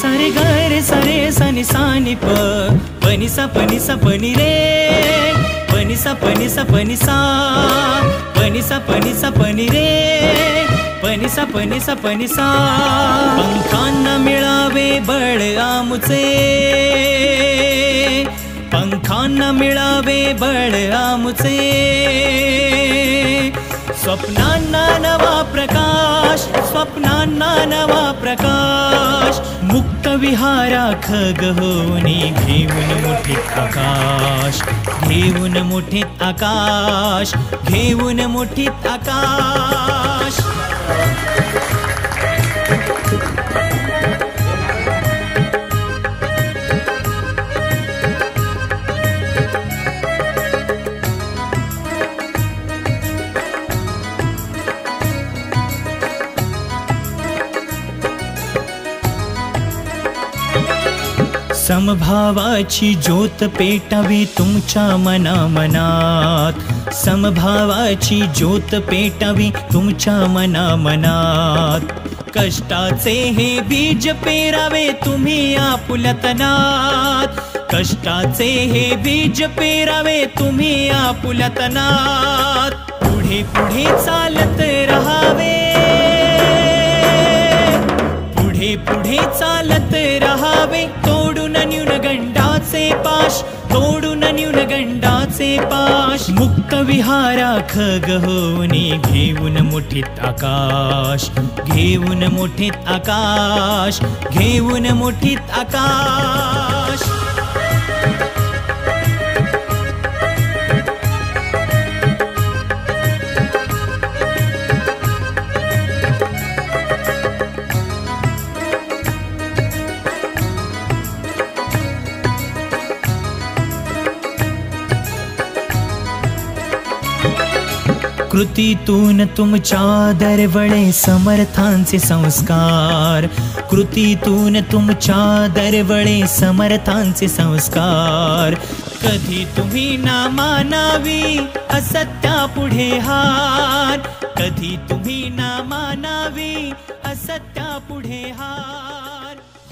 सरे ग रे सरे सनि सानि प पनि सा पनि सा पनि रे पनि सा पनि सा पनि सा पनि सा पनि सा पनि रे पनि सा पनि सा पनि सा पंखांना मिळावे बळ आमुचे पंखांना मिळावे बळ आमुचे स्वप्नांना नवा प्रकाश स्वप्नांना नवा प्रकाश मुक्त विहाराख गहोनी घेऊन मुठीत आकाश घेऊन मुठीत आकाश घेऊन मुठीत आकाश समभावाची ज्योत पेटावी तुमच्या मनामनात समभावाची ज्योत पेटावी तुमच्या मनामनात कष्टाचे हे बीज पेरावे तुम्ही आपुल्या तनात कष्टाचे हे बीज पेरावे तुम्ही आपुल्या तनात पुढे पुढे चालत रहावे पुढे पुढे चालत रहावे तोडून न्यूनगंडाचे पाश तोडून न्यूनगंडाचे पाश मुक्त विहाराख गहोनी घेऊन मुठीत आकाश घेऊन मुठीत आकाश घेऊन मुठीत आकाश कृतीतून तुमच्या दरवळे समर्थांचे संस्कार कृतीतून तुमच्या दरवळे समर्थांचे संस्कार कधी तुम्ही ना मानावी असत्या पुढे हार कधी तुम्ही ना मानावी असत्या पुढे हार